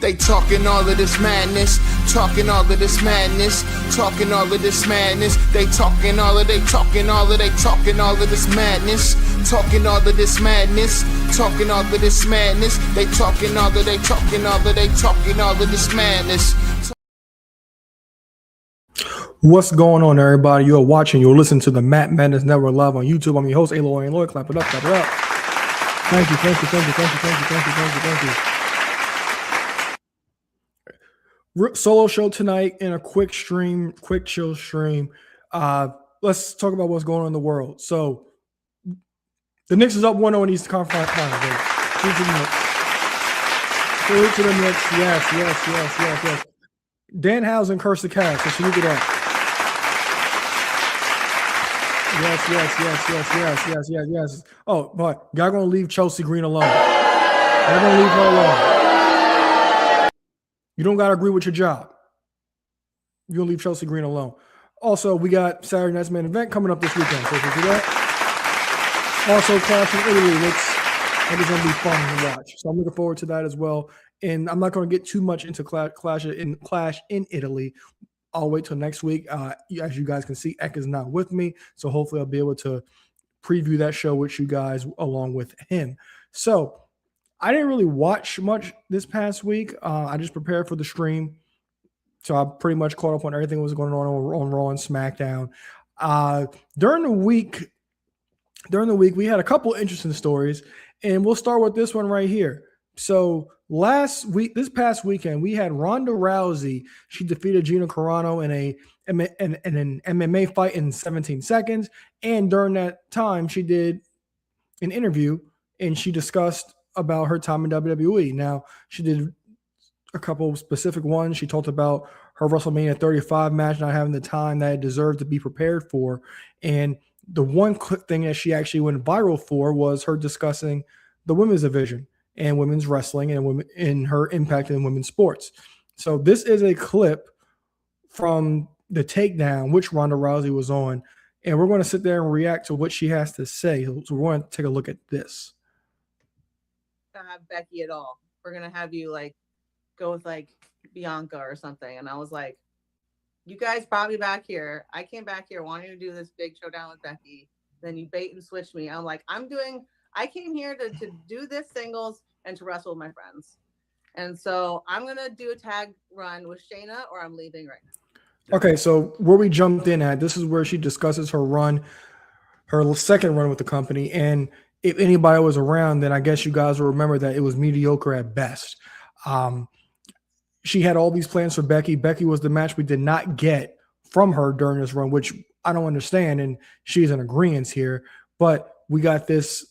They talking all of this madness, talking all of this madness, talking all of this madness. They talking all of this madness, talking all of this madness, talking all of this madness. They talking all of this madness. What's going on, everybody? You're listening to the Matt Madness Network live on YouTube. I'm your host, Aloy and Lloyd. Clap it up, clap it up. Thank you. Solo show tonight in a quick chill stream. Let's talk about what's going on in the world. So, the Knicks is up 1-0 in Eastern Conference Finals. Salute to the Knicks. Yes. Danhausen cursed the Cavs, so salute to that. Yes. Oh, but y'all gonna leave Chelsea Green alone. Y'all gonna leave her alone. You don't gotta agree with your job. You're gonna leave Chelsea Green alone. Also, we got Saturday night's main event coming up this weekend. So if you do that. Also, Clash in Italy. That is gonna be fun to watch. So I'm looking forward to that as well. And I'm not gonna get too much into Clash in Italy. I'll wait till next week. As you guys can see, Ek is not with me, so hopefully I'll be able to preview that show with you guys along with him. So I didn't really watch much this past week. I just prepared for the stream, so I pretty much caught up on everything that was going on Raw and SmackDown. During the week, we had a couple interesting stories, and we'll start with this one right here. So this past weekend, we had Ronda Rousey. She defeated Gina Carano in an MMA fight in 17 seconds. And during that time, she did an interview and she discussed about her time in WWE. Now, she did a couple of specific ones. She talked about her WrestleMania 35 match not having the time that it deserved to be prepared for. And the one thing that she actually went viral for was her discussing the women's division and women's wrestling and her impact in women's sports. So this is a clip from the takedown, which Ronda Rousey was on, and we're going to sit there and react to what she has to say. So we're going to take a look at this. Not have Becky at all. We're going to have you go with Bianca or something. And I was like, you guys brought me back here. I came back here wanting to do this big showdown with Becky. Then you bait and switch me. I'm like, I came here to do this singles and to wrestle with my friends. And so I'm going to do a tag run with Shayna or I'm leaving right now. Okay, so where we jumped in at, this is where she discusses her second run with the company. And if anybody was around, then I guess you guys will remember that it was mediocre at best. She had all these plans for Becky. Becky was the match we did not get from her during this run, which I don't understand. And she's in agreement here. But we got this.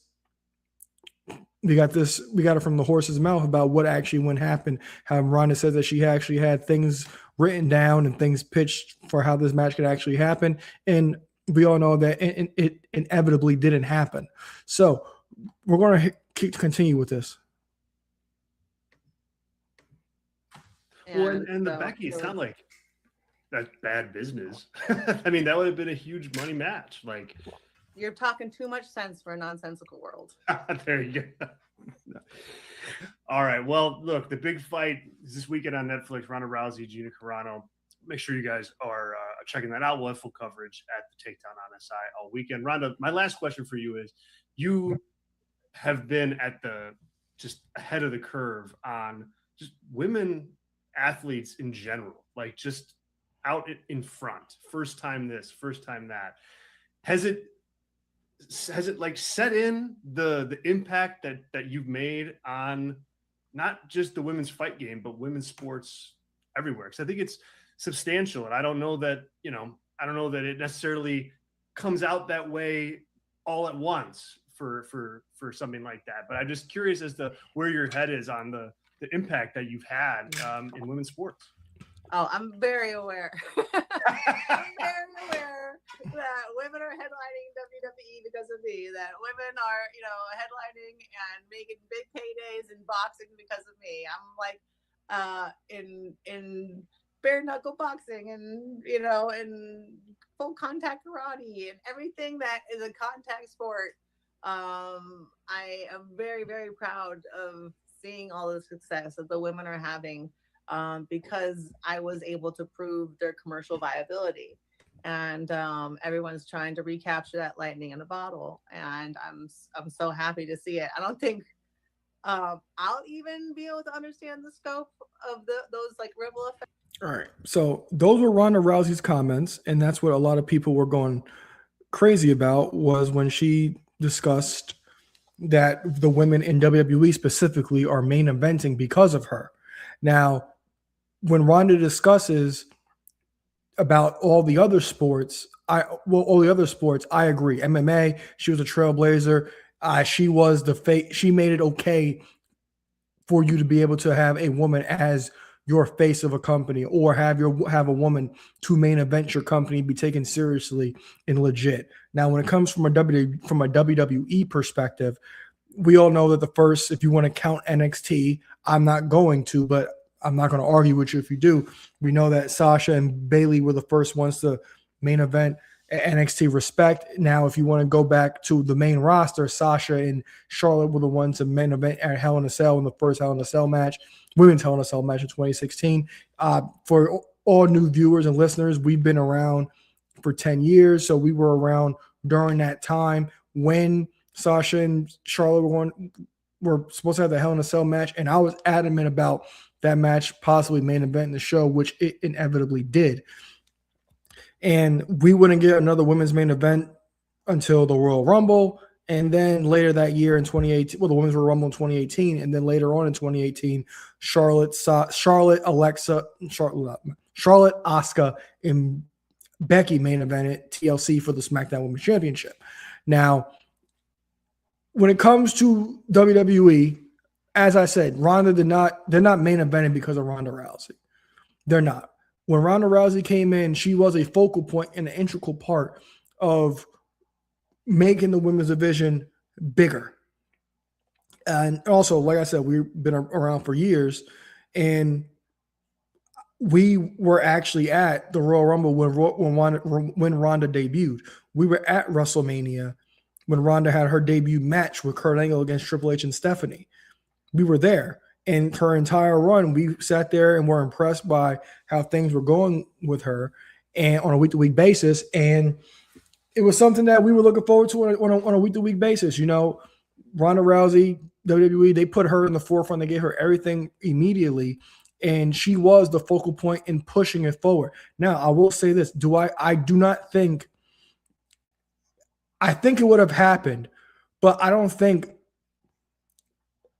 We got it from the horse's mouth about what actually happened. How Ronda said that she actually had things written down and things pitched for how this match could actually happen. And we all know that it inevitably didn't happen. So we're going to continue with this. And the Becky, it's not like that's bad business. I mean, that would have been a huge money match. You're talking too much sense for a nonsensical world. There you go. All right. Well, look, the big fight is this weekend on Netflix. Ronda Rousey, Gina Carano. Make sure you guys are checking that out. We'll have full coverage at the Takedown on SI all weekend. Ronda, my last question for you is: you have been just ahead of the curve on just women athletes in general, just out in front. First time this, first time that. Has it set in the impact that you've made on not just the women's fight game, but women's sports everywhere? Because I think it's substantial, and I don't know that it necessarily comes out that way all at once for something like that. But I'm just curious as to where your head is on the impact that you've had in women's sports. Oh, I'm very aware. I'm very aware that women are headlining WWE because of me, that women are, headlining and making big paydays in boxing because of me. I'm in bare knuckle boxing and, in full contact karate and everything that is a contact sport. I am very, very proud of seeing all the success that the women are having because I was able to prove their commercial viability. And everyone's trying to recapture that lightning in a bottle. And I'm so happy to see it. I don't think I'll even be able to understand the scope of those like ripple effects. All right. So those were Ronda Rousey's comments, and that's what a lot of people were going crazy about, was when she discussed that the women in WWE specifically are main eventing because of her. Now, when Ronda discusses about all the other sports, I agree. MMA, she was a trailblazer. She was she made it okay for you to be able to have a woman as your face of a company, or have a woman to main event your company, be taken seriously and legit. Now, when it comes from a WWE perspective, we all know that the first, if you want to count NXT, I'm not going to, but I'm not going to argue with you if you do. We know that Sasha and Bayley were the first ones to main event NXT. Respect. Now, if you want to go back to the main roster, Sasha and Charlotte were the ones to main event at Hell in a Cell in the first Hell in a Cell match, women's Hell in a Cell match in 2016. For all new viewers and listeners, we've been around for 10 years. So we were around during that time when Sasha and Charlotte were supposed to have the Hell in a Cell match. And I was adamant about that match possibly main event in the show, which it inevitably did. And we wouldn't get another women's main event until the Royal Rumble. And then later that year in 2018, the Women's Royal Rumble in 2018. And then later on in 2018, Charlotte, Asuka, and Becky main evented TLC for the SmackDown Women's Championship. Now, when it comes to WWE, as I said, they're not main eventing because of Ronda Rousey. They're not. When Ronda Rousey came in, she was a focal point and an integral part of making the women's division bigger. And also, like I said, we've been around for years, and we were actually at the Royal Rumble when Ronda debuted. We were at WrestleMania when Ronda had her debut match with Kurt Angle against Triple H and Stephanie. We were there. And her entire run, we sat there and were impressed by how things were going with her, and on a week-to-week basis. And it was something that we were looking forward to on a week-to-week basis. You know, Ronda Rousey, WWE, they put her in the forefront. They gave her everything immediately, and she was the focal point in pushing it forward. Now, I will say this. I do not think – I think it would have happened, but I don't think –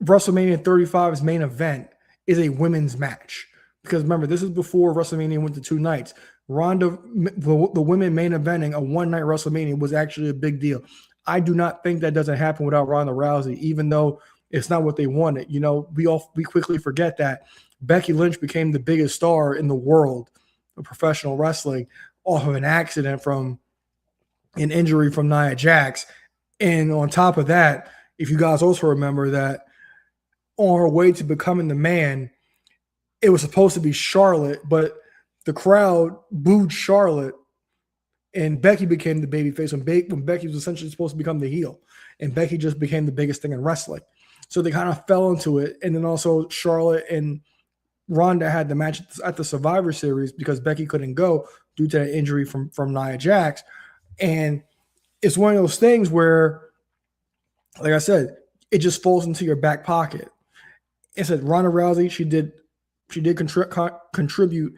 WrestleMania 35's main event is a women's match, because remember, this is before WrestleMania went to 2 nights. Ronda, the women main eventing a one-night WrestleMania was actually a big deal. I do not think that doesn't happen without Ronda Rousey, even though it's not what they wanted. You know, we quickly forget that Becky Lynch became the biggest star in the world of professional wrestling off of an accident from an injury from Nia Jax. And on top of that, if you guys also remember that on her way to becoming the man, it was supposed to be Charlotte, but the crowd booed Charlotte, and Becky became the babyface when Becky was essentially supposed to become the heel, and Becky just became the biggest thing in wrestling. So they kind of fell into it. And then also Charlotte and Ronda had the match at the Survivor Series because Becky couldn't go due to that injury from Nia Jax. And it's one of those things where, like I said, it just falls into your back pocket. It said Ronda Rousey, she did contribute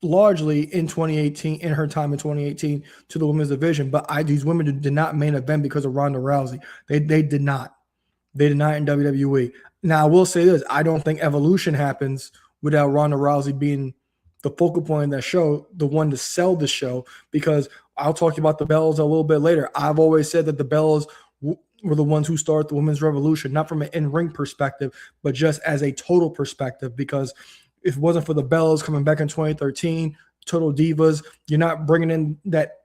largely in 2018, in her time in 2018, to the women's division. But these women did not main event because of Ronda Rousey. They did not. They did not in WWE. Now, I will say this. I don't think Evolution happens without Ronda Rousey being the focal point of that show, the one to sell the show, because I'll talk about the Bellas a little bit later. I've always said that the Bellas were the ones who started the women's revolution, not from an in-ring perspective, but just as a total perspective, because if it wasn't for the Bellas coming back in 2013, Total Divas, you're not bringing in that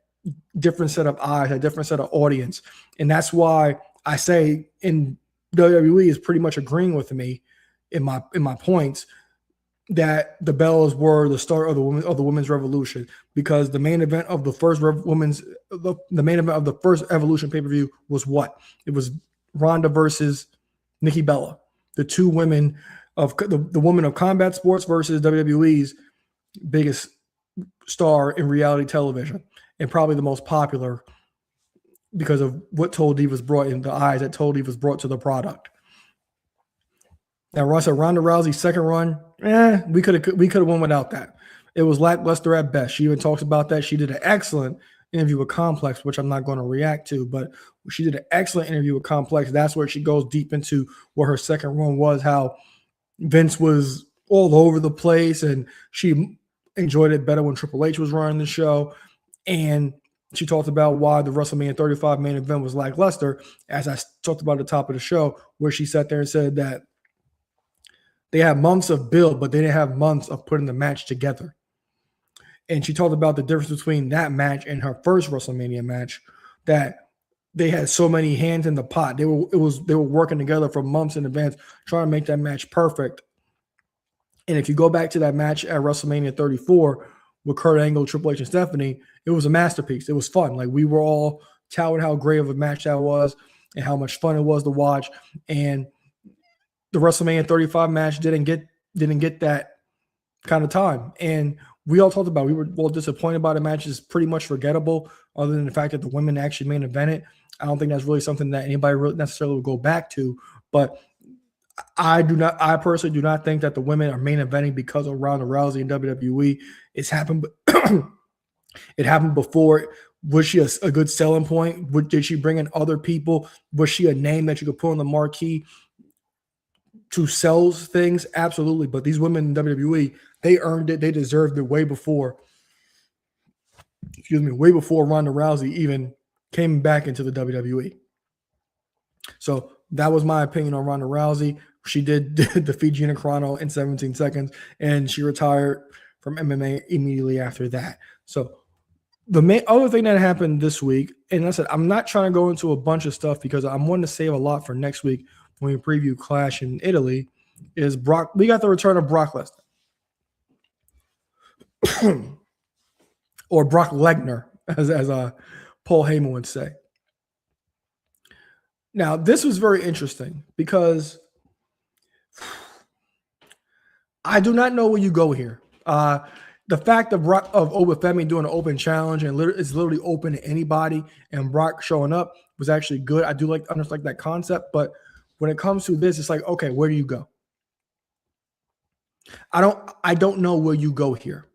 different set of eyes, a different set of audience. And that's why I say in WWE is pretty much agreeing with me in my points that the Bellas were the start of the women's revolution, because the main event of the first the main event of the first Evolution pay-per-view was what? It was Ronda versus Nikki Bella. the two women of the woman of combat sports versus WWE's biggest star in reality television, and probably the most popular because of what Told Divas brought in the eyes that Told Divas brought to the product. Now, Russ, Ronda Rousey's second run, we could have won without that. It was lackluster at best. She even talks about that. She did an excellent interview with Complex, which I'm not going to react to, but she did an excellent interview with Complex. That's where she goes deep into what her second run was, how Vince was all over the place, and she enjoyed it better when Triple H was running the show. And she talked about why the WrestleMania 35 main event was lackluster, as I talked about at the top of the show, where she sat there and said that they had months of build, but they didn't have months of putting the match together. And she talked about the difference between that match and her first WrestleMania match, that they had so many hands in the pot. They were working together for months in advance, trying to make that match perfect. And if you go back to that match at WrestleMania 34 with Kurt Angle, Triple H, and Stephanie, it was a masterpiece. It was fun. Like, we were all touting how great of a match that was and how much fun it was to watch. And the WrestleMania 35 match didn't get that kind of time. And we all talked about it. We were all disappointed by the match. It's pretty much forgettable, other than the fact that the women actually main evented. I don't think that's really something that anybody really necessarily will go back to. But I personally do not think that the women are main eventing because of Ronda Rousey and WWE. It's happened. It happened before. Was she a good selling point? Did she bring in other people? Was she a name that you could put on the marquee to sell things? Absolutely. But these women in WWE, they earned it. They deserved it way before Ronda Rousey even came back into the WWE. So that was my opinion on Ronda Rousey. She did defeat Gina Carano in 17 seconds, and she retired from MMA immediately after that. So the main other thing that happened this week, and I said, I'm not trying to go into a bunch of stuff because I'm wanting to save a lot for next week when we preview Clash in Italy, is we got the return of Brock Lesnar. Or Brock Lesnar, as Paul Heyman would say. Now, this was very interesting because I do not know where you go here. The fact of Oba Femi doing an open challenge and it's literally open to anybody, and Brock showing up was actually good. I do like that concept, but when it comes to this, it's like, okay, where do you go? I don't know where you go here,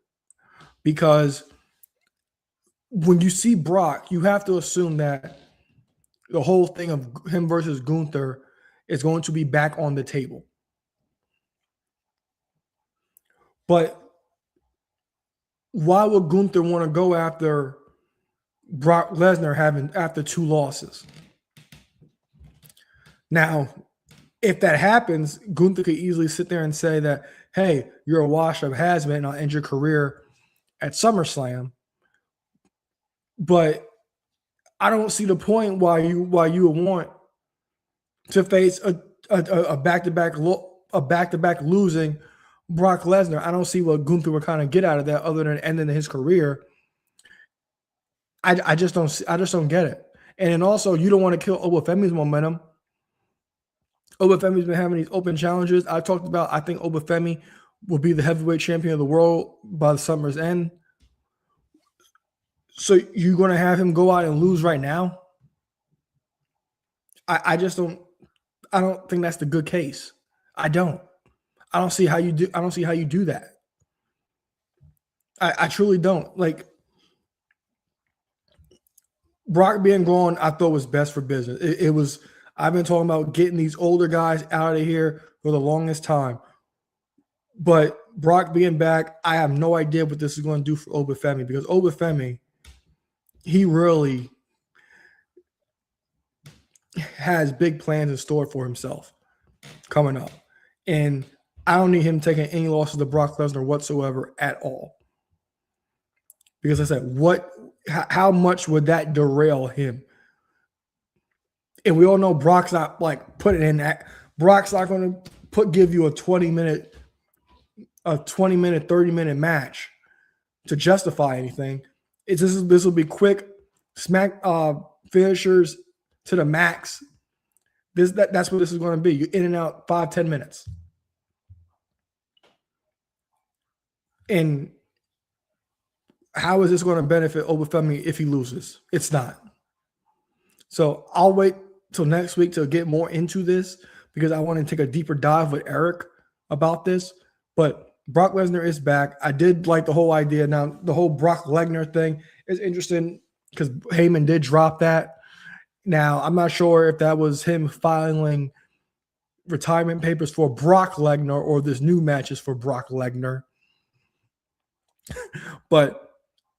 because when you see Brock, you have to assume that the whole thing of him versus Gunther is going to be back on the table. But why would Gunther want to go after Brock Lesnar after 2 losses? Now, if that happens, Gunther could easily sit there and say that, hey, you're a wash-up has-been and I'll end your career at SummerSlam. But I don't see the point why you would want to face a back-to-back losing Brock Lesnar. I don't see what Gunther would kind of get out of that other than ending his career. I just don't get it. And then also, you don't want to kill Oba Femi's momentum. Oba Femi's been having these open challenges. I talked about, I think Oba Femi will be the heavyweight champion of the world by the summer's end. So you're going to have him go out and lose right now? I don't think that's the good case. I don't see how you do that. I truly don't. Like, Brock being gone, I thought was best for business. It was. I've been talking about getting these older guys out of here for the longest time. But Brock being back, I have no idea what this is going to do for Oba Femi, because Oba Femi, he really has big plans in store for himself coming up. And I don't need him taking any losses to Brock Lesnar whatsoever at all. Because I said, how much would that derail him? And we all know Brock's not like putting in that. Brock's not going to give you a 20-minute, 30-minute match to justify anything. This will be quick smack finishers to the max, That's what this is going to be. You're in and out 5-10 minutes. And how is this going to benefit Oba Femi if he loses? It's not. So I'll wait till next week to get more into this because I want to take a deeper dive with Eric about this. But Brock Lesnar is back. I did like the whole idea. Now, the whole Brock Lesnar thing is interesting because Heyman did drop that. Now, I'm not sure if that was him filing retirement papers for Brock Lesnar or this new match is for Brock Lesnar. But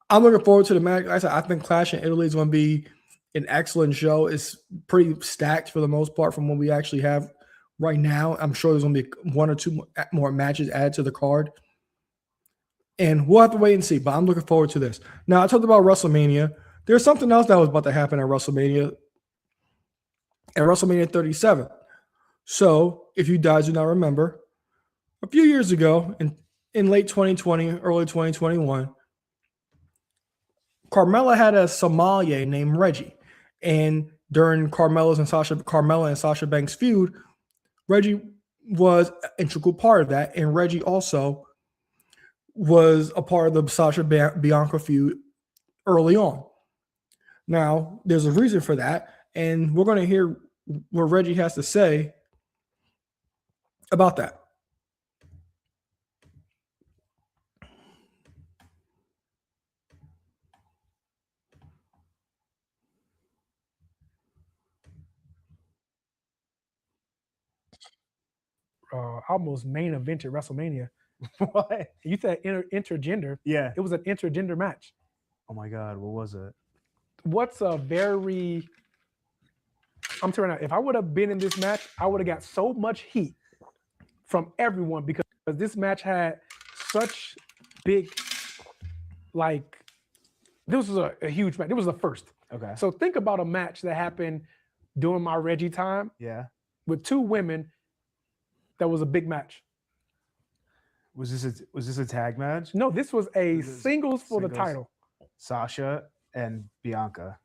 I'm looking forward to the match. Like I said, I think Clash in Italy is going to be an excellent show. It's pretty stacked for the most part from what we actually have right now. I'm sure there's going to be 1 or 2 more matches added to the card. And we'll have to wait and see, but I'm looking forward to this. Now, I talked about WrestleMania. There's something else that was about to happen at WrestleMania 37. So, if you guys do not remember, a few years ago, in late 2020, early 2021, Carmella had a sommelier named Reggie. And during Carmella and Sasha Banks' feud, Reggie was an integral part of that. And Reggie also was a part of the Sasha Bianca feud early on. Now, there's a reason for that. And we're going to hear what Reggie has to say about that. Almost main event at WrestleMania. What? You said intergender. Yeah. It was an intergender match. Oh my God, what was it? What's a very I'm telling you, if I would have been in this match, I would have got so much heat from everyone because this match had such big, like, this was a huge match. It was the first. Okay. So think about a match that happened during my Reggie time Yeah. with 2 women. That was a big match. Was this a tag match? No, this was a This is singles for the singles. title. Sasha and Bianca.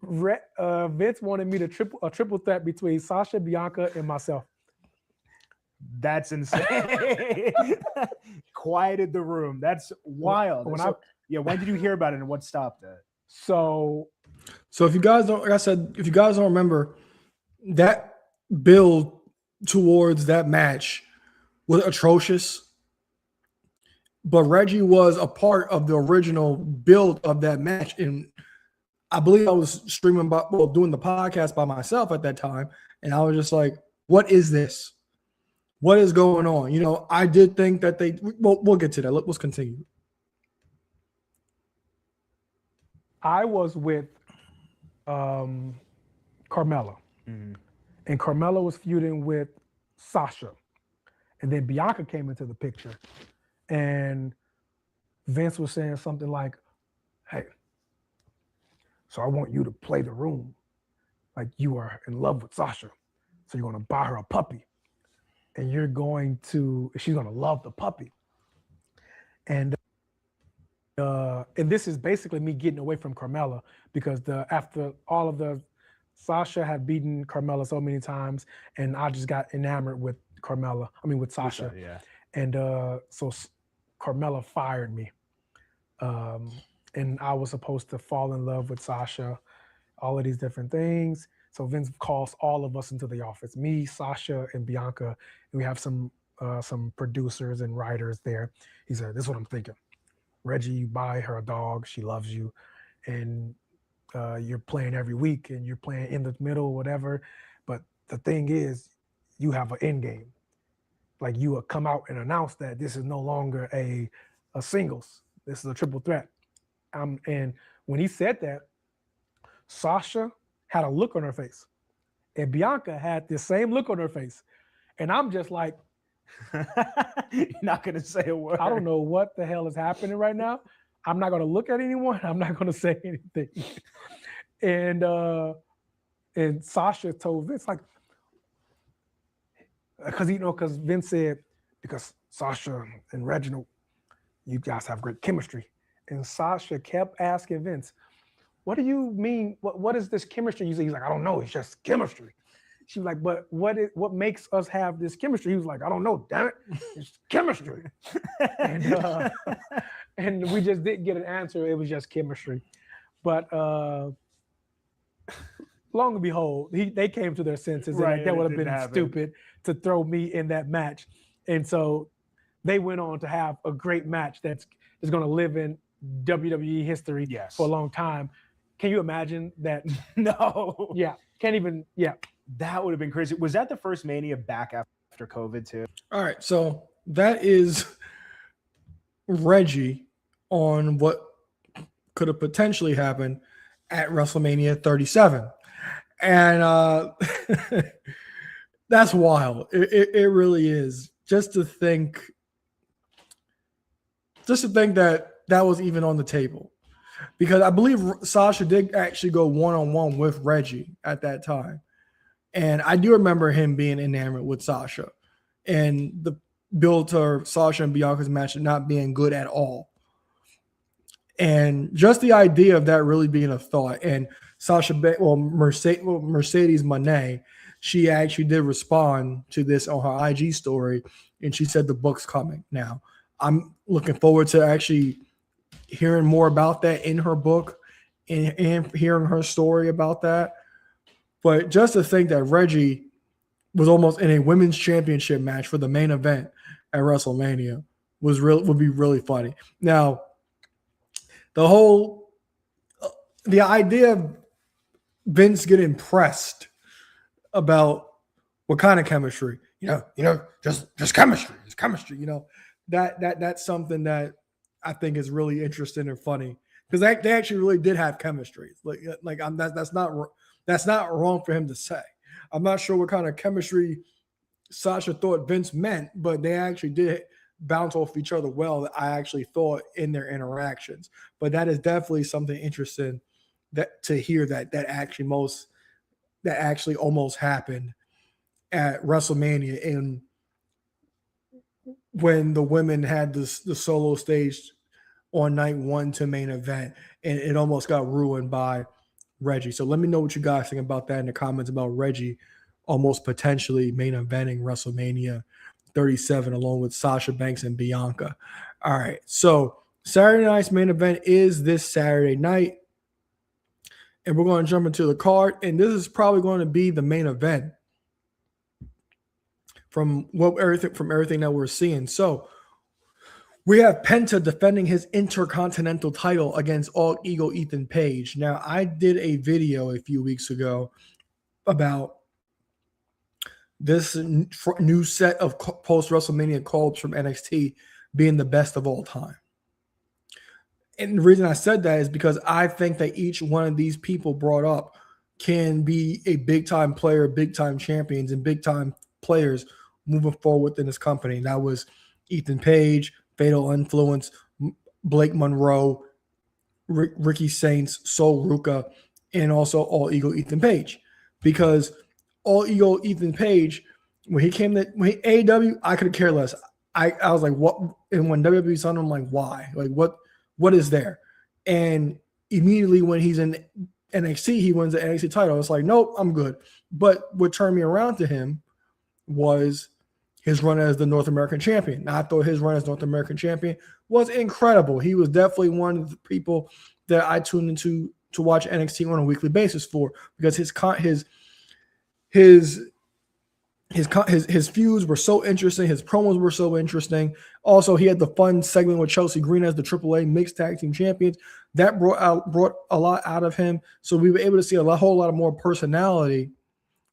Vince wanted me to triple threat between Sasha, Bianca, and myself. That's insane. Quieted the room. That's wild. When when did you hear about it and what stopped it? So if you guys don't, like I said, if you guys don't remember, that build towards that match was atrocious. But Reggie was a part of the original build of that match. And I believe I was doing the podcast by myself at that time. And I was just like, what is this? What is going on? You know, I did think that we'll get to that. Let's continue. I was with Carmella. Mm-hmm. And Carmella was feuding with Sasha. And then Bianca came into the picture. And Vince was saying something like, hey, so I want you to play the room like you are in love with Sasha. So you're going to buy her a puppy. And she's going to love the puppy. And this is basically me getting away from Carmella because after all of the Sasha had beaten Carmella so many times, and I just got enamored with Sasha. Yeah. And so Carmella fired me. And I was supposed to fall in love with Sasha, all of these different things. So Vince calls all of us into the office, me, Sasha, and Bianca. And we have some producers and writers there. He said, this is what I'm thinking. Reggie, you buy her a dog. She loves you. And you're playing every week and you're playing in the middle, whatever. But the thing is, you have an end game. Like you will come out and announce that this is no longer a singles. This is a triple threat. And when he said that, Sasha had a look on her face. And Bianca had the same look on her face. And I'm just like, You're not going to say a word. I don't know what the hell is happening right now. I'm not going to look at anyone. I'm not going to say anything. And Sasha told Vince, like, because Vince said, because Sasha and Reginald, you guys have great chemistry. And Sasha kept asking Vince, what do you mean? What is this chemistry? He's like, I don't know. It's just chemistry. She was like, but what makes us have this chemistry? He was like, I don't know, damn it. It's chemistry. And we just didn't get an answer. It was just chemistry. But long and behold, they came to their senses. Right, And like, that and it would have didn't been happen. stupid to throw me in that match. And so they went on to have a great match that's going to live in WWE history Yes. for a long time. Can you imagine that? No. Yeah. Can't even. Yeah. That would have been crazy. Was that the first Mania back after COVID too? All right, so that is Reggie on what could have potentially happened at WrestleMania 37. And that's wild. It really is. Just to think that was even on the table. Because I believe Sasha did actually go one-on-one with Reggie at that time. And I do remember him being enamored with Sasha. And the build to Sasha and Bianca's match not being good at all. And just the idea of that really being a thought. And Mercedes Moné, she actually did respond to this on her IG story. And she said the book's coming. Now, I'm looking forward to actually hearing more about that in her book and hearing her story about that. But just to think that Reggie was almost in a women's championship match for the main event at WrestleMania would be really funny. Now, the idea of Vince getting pressed about what kind of chemistry, just chemistry, it's chemistry, that's something that I think is really interesting and funny because they actually really did have chemistry. That's not wrong for him to say. I'm not sure what kind of chemistry Sasha thought Vince meant, but they actually did bounce off each other well. I actually thought in their interactions, but that is definitely something interesting to hear that actually almost happened at WrestleMania, and when the women had the solo stage on night one to main event, and it almost got ruined by Reggie. So let me know what you guys think about that in the comments about Reggie almost potentially main eventing WrestleMania 37 along with Sasha Banks and Bianca. All right, so Saturday night's main event is this Saturday night, and we're going to jump into the card, and this is probably going to be the main event from everything that we're seeing. So we have Penta defending his Intercontinental title against All Ego Ethan Page. Now, I did a video a few weeks ago about this new set of post-WrestleMania calls from NXT being the best of all time. And the reason I said that is because I think that each one of these people brought up can be a big-time player, big-time champions, and big-time players moving forward within this company. And that was Ethan Page, Fatal Influence, Blake Monroe, Ricky Saints, Sol Ruka, and also All Ego Ethan Page. Because All Ego Ethan Page, when AEW, I could care less. I was like, what? And when WWE signed him, I'm like, why? Like, what is there? And immediately when he's in NXT, he wins the NXT title. It's like, nope, I'm good. But what turned me around to him was his run as the North American champion. Now, I thought his run as North American champion was incredible. He was definitely one of the people that I tuned into to watch NXT on a weekly basis for, because his feuds were so interesting. His promos were so interesting. Also, he had the fun segment with Chelsea Green as the AAA mixed tag team champions. That brought a lot out of him. So we were able to see a whole lot of more personality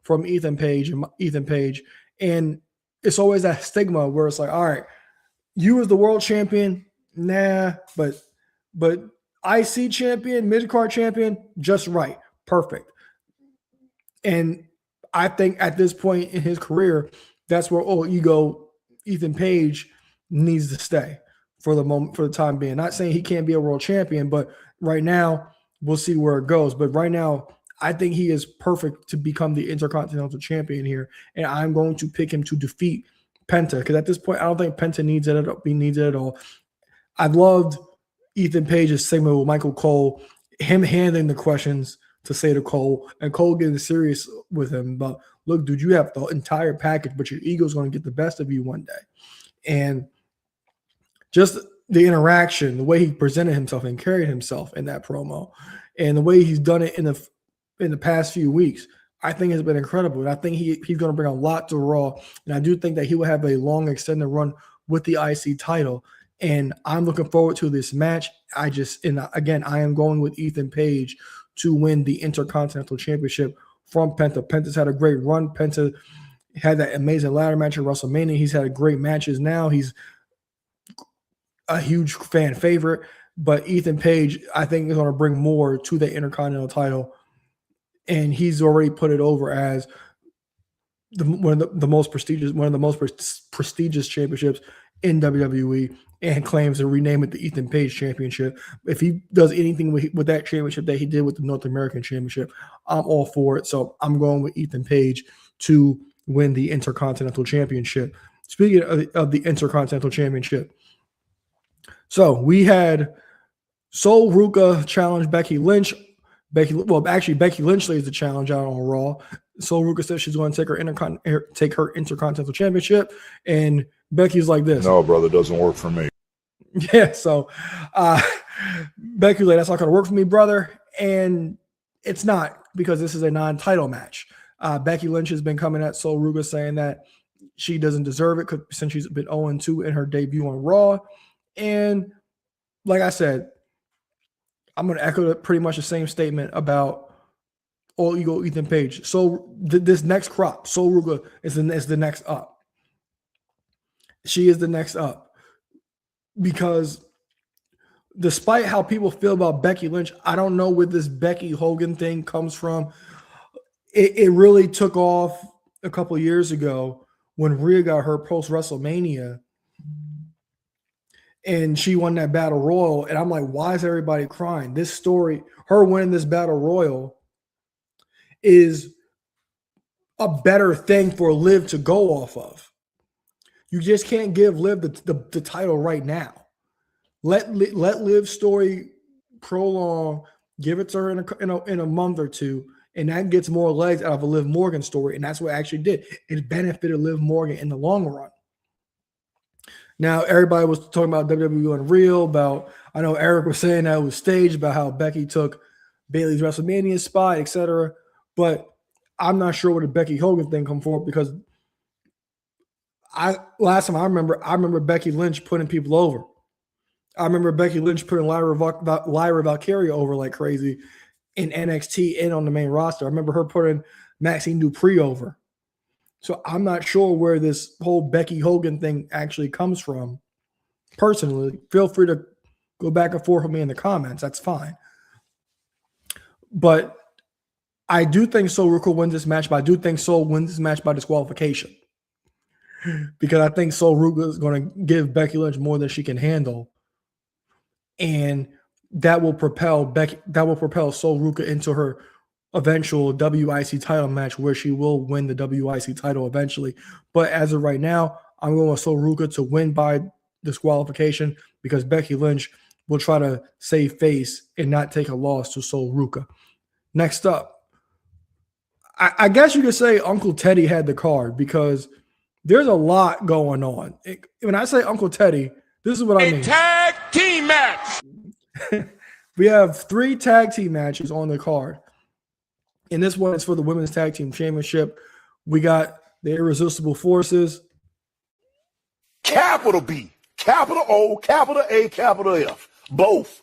from Ethan Page. And it's always that stigma where it's like, all right, you as the world champion, nah, but IC champion, mid-card champion, just right, perfect. And I think at this point in his career, that's where All Ego Ethan Page needs to stay for the moment, for the time being. Not saying he can't be a world champion, but right now we'll see where it goes. But right now, I think he is perfect to become the Intercontinental Champion here, and I'm going to pick him to defeat Penta, because at this point, I don't think Penta needs it at all. I've loved Ethan Page's segment with Michael Cole, him handing the questions to say to Cole, and Cole getting serious with him about look, dude, you have the entire package, but your ego's going to get the best of you one day. And just the interaction, the way he presented himself and carried himself in that promo, and the way he's done it in the past few weeks, I think has been incredible. And I think he's going to bring a lot to Raw. And I do think that he will have a long extended run with the IC title. And I'm looking forward to this match. Again, I am going with Ethan Page to win the Intercontinental Championship from Penta. Penta's had a great run. Penta had that amazing ladder match at WrestleMania. He's had great matches now. He's a huge fan favorite. But Ethan Page, I think, is going to bring more to the Intercontinental title. And he's already put it over as one of the most prestigious championships in WWE, and claims to rename it the Ethan Page Championship. If he does anything with that championship that he did with the North American Championship, I'm all for it. So I'm going with Ethan Page to win the Intercontinental Championship. Speaking of the Intercontinental Championship, so we had Sol Ruka challenge Becky Lynch. Becky Lynch lays the challenge out on Raw. Sol Ruka says she's going to take her Intercontinental Championship, and Becky's like this. No, brother, doesn't work for me. Yeah, so Becky's like, that's not going to work for me, brother. And it's not, because this is a non-title match. Becky Lynch has been coming at Sol Ruka saying that she doesn't deserve it since she's been 0-2 in her debut on Raw. And like I said, I'm going to echo pretty much the same statement about All Ego Ethan Page. So this next crop, Sol Ruka is the next up. She is the next up. Because despite how people feel about Becky Lynch, I don't know where this Becky Hogan thing comes from. It really took off a couple of years ago when Rhea got her post-WrestleMania and she won that Battle Royal. And I'm like, why is everybody crying? This story, her winning this Battle Royal, is a better thing for Liv to go off of. You just can't give Liv the title right now. Let Liv's story prolong. Give it to her in a month or two, and that gets more legs out of a Liv Morgan story. And that's what it actually did. It benefited Liv Morgan in the long run. Now, everybody was talking about WWE Unreal, I know Eric was saying that it was staged, about how Becky took Bayley's WrestleMania spot, etc. But I'm not sure where the Becky Hogan thing come from, because last time I remember Becky Lynch putting people over. I remember Becky Lynch putting Lyra Valkyria over like crazy in NXT and on the main roster. I remember her putting Maxine Dupree over. So I'm not sure where this whole Becky Hogan thing actually comes from. Personally, feel free to go back and forth with me in the comments. That's fine. But I do think Sol Ruka wins this match, but I do think Sol wins this match by disqualification. Because I think Sol Ruka is going to give Becky Lynch more than she can handle. And that will propel Sol Ruka into her eventual WIC title match, where she will win the WIC title eventually. But as of right now, I'm going with Sol Ruka to win by disqualification, because Becky Lynch will try to save face and not take a loss to Sol Ruka. Next up, I guess you could say Uncle Teddy had the card, because there's a lot going on. When I say Uncle Teddy, this is what I mean. A tag team match. We have 3 tag team matches on the card. And this one is for the Women's Tag Team Championship. We got the Irresistible Forces. Capital B, capital O, capital A, capital F. Both.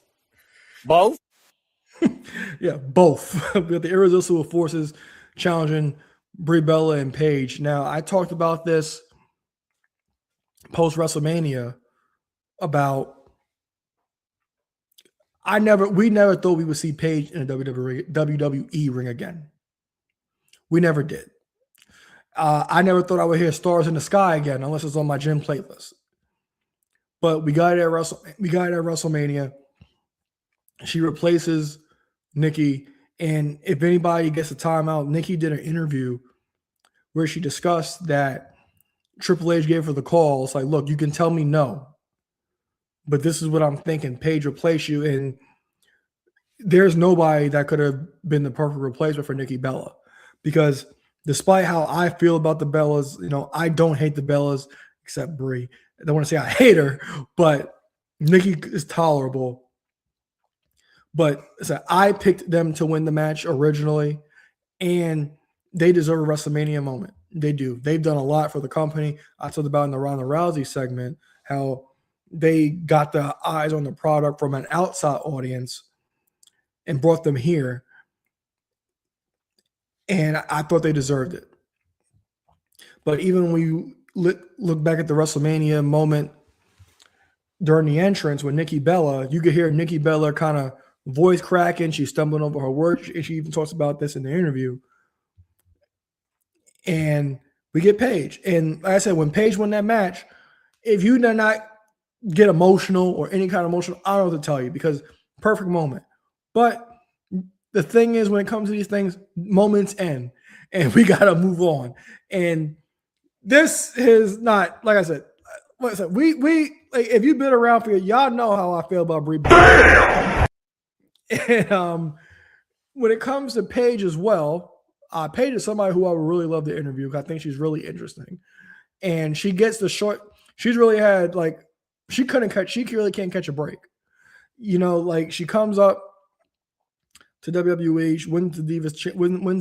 Yeah, both. We got the Irresistible Forces challenging Brie Bella and Paige. Now, I talked about this post-WrestleMania about we never thought we would see Paige in a WWE ring again. We never did. I never thought I would hear Stars in the Sky again, unless it's on my gym playlist. But we got it at WrestleMania. She replaces Nikki, and if anybody gets a timeout, Nikki did an interview where she discussed that Triple H gave her the call. It's like, look, you can tell me no, but this is what I'm thinking. Paige replace you, and there's nobody that could have been the perfect replacement for Nikki Bella, because despite how I feel about the Bellas, I don't hate the Bellas except Brie. I don't want to say I hate her, but Nikki is tolerable. But I picked them to win the match originally, and they deserve a WrestleMania moment. They do. They've done a lot for the company. I talked about in the Ronda Rousey segment how they got the eyes on the product from an outside audience and brought them here. And I thought they deserved it. But even when you look back at the WrestleMania moment during the entrance with Nikki Bella, you could hear Nikki Bella kind of voice cracking. She's stumbling over her words. And she even talks about this in the interview. And we get Paige. And like I said, when Paige won that match, if you did not get emotional or any kind of emotional, I don't know what to tell you because perfect moment. But the thing is, when it comes to these things, moments end. And we got to move on. And this is not, like I said, we like, if you've been around for y'all know how I feel about Brie. And when it comes to Paige as well, Paige is somebody who I would really love to interview because I think she's really interesting. And she gets the short. She's really had she really can't catch a break. Like she comes up to WWE, wins the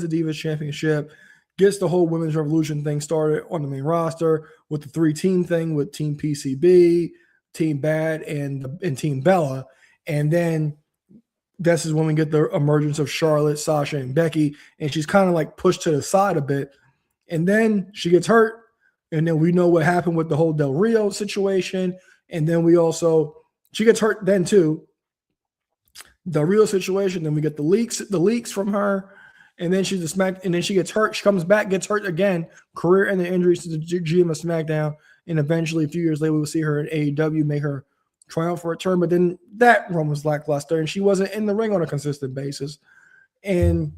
Divas Championship, gets the whole Women's Revolution thing started on the main roster with the 3-team thing with Team PCB, Team Bad, and Team Bella. And then this is when we get the emergence of Charlotte, Sasha, and Becky, and she's kind of pushed to the side a bit. And then she gets hurt, and then we know what happened with the whole Del Rio situation. And then she gets hurt then too. The Rio situation, then we get the leaks from her, and then she's and then she gets hurt. She comes back, gets hurt again, career-ending injuries to the GM of SmackDown, and eventually a few years later we'll see her in AEW make her triumphant return. But then that run was lackluster, and she wasn't in the ring on a consistent basis. And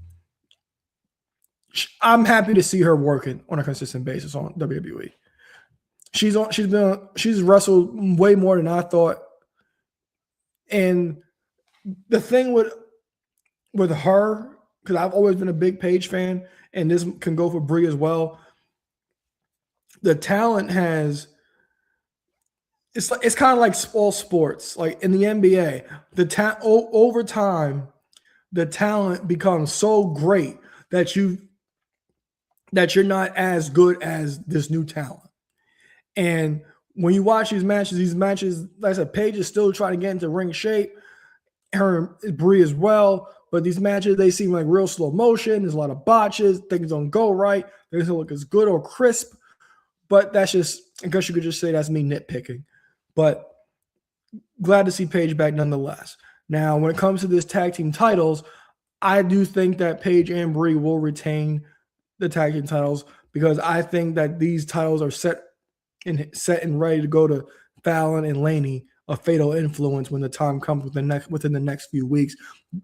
I'm happy to see her working on a consistent basis on WWE. She's wrestled way more than I thought, and the thing with her, because I've always been a big Paige fan, and this can go for Brie as well. The talent it's kind of like all sports, like in the NBA. Over time, the talent becomes so great that you're not as good as this new talent. And when you watch these matches, like I said, Paige is still trying to get into ring shape. Her Brie as well, but these matches, they seem like real slow motion. There's a lot of botches. Things don't go right. They don't look as good or crisp. But that's just, I guess you could just say that's me nitpicking. But glad to see Paige back nonetheless. Now, when it comes to this tag team titles, I do think that Paige and Brie will retain the tag team titles because I think that these titles are set and ready to go to Fallon and Laney, a fatal influence when the time comes within the next few weeks.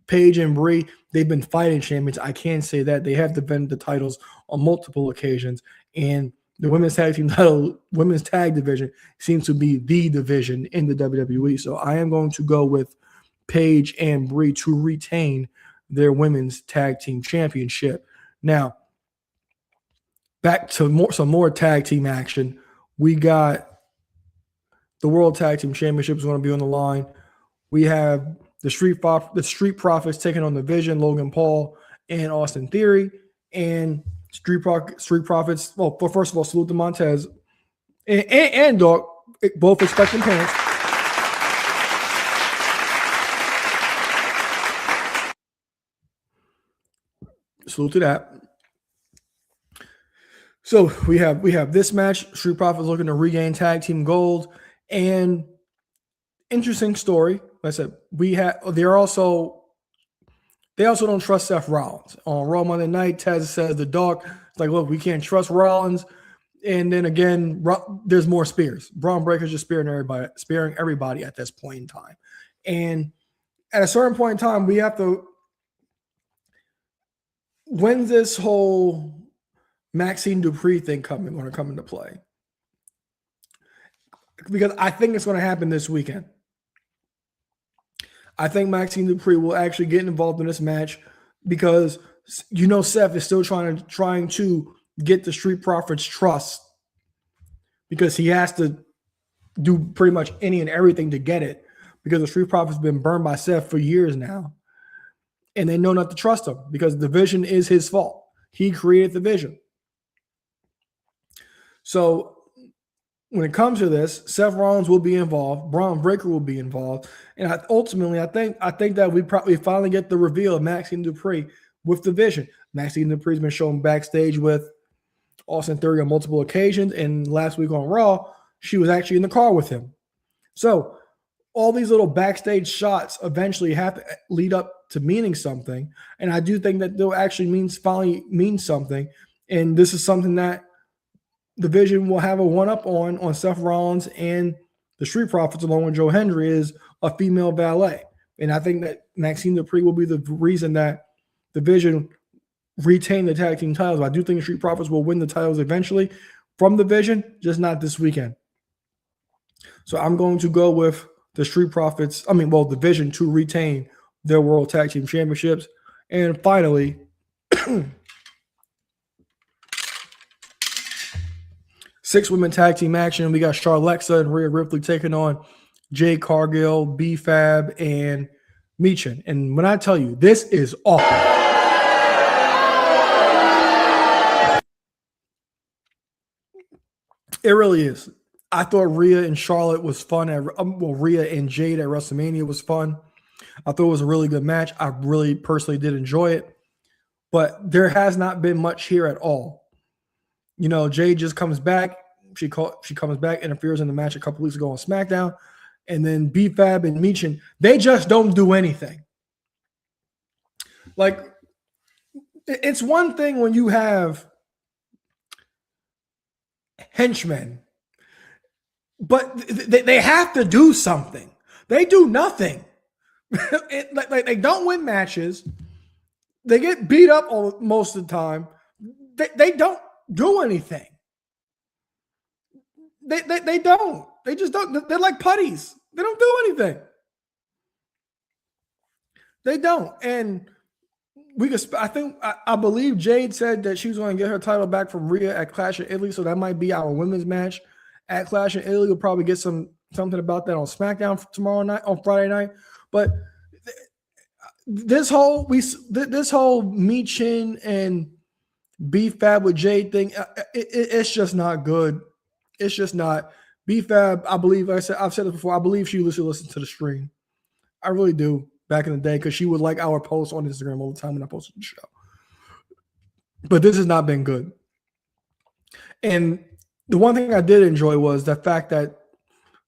Paige and Brie, they've been fighting champions. I can say that they have defended the titles on multiple occasions, and the women's tag division seems to be the division in the WWE. So I am going to go with Paige and Brie to retain their women's tag team championship. Now, back to some more tag team action. We got the World Tag Team Championship is going to be on the line. We have the Street Profits taking on the Vision, Logan Paul and Austin Theory. And Street Profits, well, first of all, salute to Montez and Dog, both expecting pants. Salute to that. So we have this match. Street Profits looking to regain tag team gold. And interesting story. Like I said, they also don't trust Seth Rollins. On Raw Monday Night, Taz says the dog, it's like, look, we can't trust Rollins. And then again, there's more spears. Braun Breaker's just spearing everybody at this point in time. And at a certain point in time, we have to, when's this whole Maxine Dupree thing going to come into play? Because I think it's going to happen this weekend. I think Maxine Dupree will actually get involved in this match because Seth is still trying to get the Street Profits trust because he has to do pretty much any and everything to get it because the Street Profits been burned by Seth for years now. And they know not to trust him because the vision is his fault. He created the vision. So when it comes to this, Seth Rollins will be involved. Braun Breaker will be involved. And ultimately, I think that we probably finally get the reveal of Maxine Dupree with the vision. Maxine Dupree's been shown backstage with Austin Theory on multiple occasions. And last week on Raw, she was actually in the car with him. So all these little backstage shots eventually have to lead up to meaning something. And I do think that they'll actually finally mean something. And this is something that the Vision will have a one-up on Seth Rollins and the Street Profits along with Joe Hendry is a female valet. And I think that Maxine Dupree will be the reason that the Vision retain the tag team titles. I do think the Street Profits will win the titles eventually from the Vision, just not this weekend. So I'm going to go with the Street Profits, the Vision to retain their World Tag Team Championships. And finally, 6-women tag team action. We got Charlexa and Rhea Ripley taking on Jade Cargill, B-Fab, and Michin. And when I tell you, this is awful. It really is. I thought Rhea and Charlotte was fun. Rhea and Jade at WrestleMania was fun. I thought it was a really good match. I really personally did enjoy it. But there has not been much here at all. You know, Jade just comes back. She comes back, interferes in the match a couple weeks ago on SmackDown. And then B-Fab and Michin, they just don't do anything. Like, it's one thing when you have henchmen, but they have to do something. They do nothing. They don't win matches. They get beat up most of the time. They don't do anything. They don't. They just don't. They're like putties. They don't do anything. They don't. And I believe Jade said that she was going to get her title back from Rhea at Clash of Italy. So that might be our women's match at Clash of Italy. We'll probably get something about that on SmackDown on Friday night. But this whole Michin and B-Fab with Jade thing, it's just not good. It's just not. B-Fab, I believe, I've said it before, I believe she used to listen to the stream. I really do back in the day because she would like our posts on Instagram all the time when I posted the show. But this has not been good. And the one thing I did enjoy was the fact that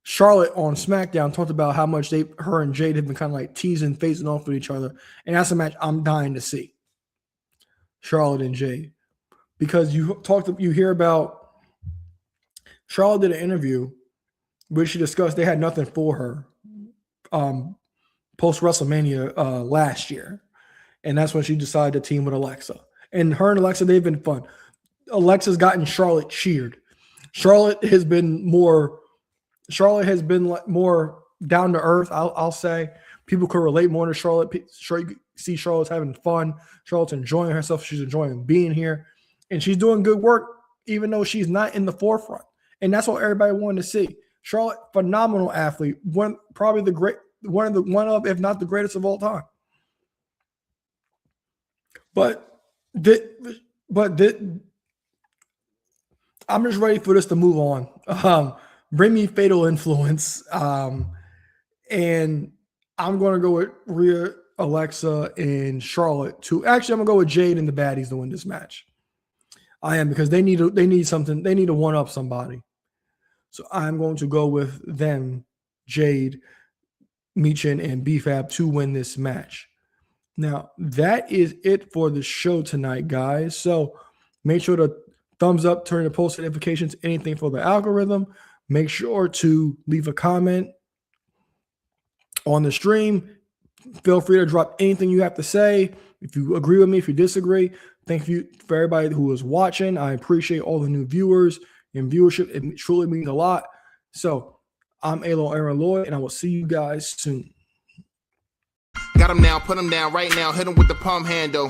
Charlotte on SmackDown talked about how much her and Jade have been kind of like teasing, facing off with each other. And that's a match I'm dying to see. Charlotte and Jade. Because you hear about Charlotte did an interview where she discussed they had nothing for her post WrestleMania last year. And that's when she decided to team with Alexa. And her and Alexa, they've been fun. Alexa's gotten Charlotte cheered. Charlotte has been more down to earth, I'll say. People could relate more to Charlotte. You see Charlotte's having fun. Charlotte's enjoying herself. She's enjoying being here. And she's doing good work, even though she's not in the forefront. And that's what everybody wanted to see. Charlotte, phenomenal athlete. One of, if not the greatest of all time. But I'm just ready for this to move on. Bring me Fatal Influence. And I'm going to go with Rhea, Alexa, and Charlotte too. Actually, I'm going to go with Jade and the Baddies to win this match. I am, because they need something. They need to one-up somebody. So I'm going to go with them, Jade, Michin, and B-Fab to win this match. Now, that is it for the show tonight, guys. So make sure to thumbs up, turn the post notifications, anything for the algorithm. Make sure to leave a comment on the stream. Feel free to drop anything you have to say. If you agree with me, if you disagree, thank you for everybody who is watching. I appreciate all the new viewers and viewership. It truly means a lot. So I'm Aaron Lloyd, and I will see you guys soon. Got him now, put him down right now, hit him with the palm handle.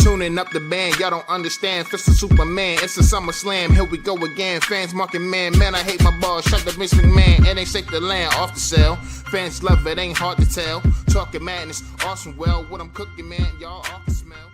Tuning up the band, y'all don't understand. Fist of Superman, it's a SummerSlam. Here we go again. Fans marking man, I hate my balls. Shut the Vince McMahon, it ain't shake the land off the cell. Fans love it, ain't hard to tell. Talking madness, awesome. Well, what I'm cooking, man, y'all off the smell.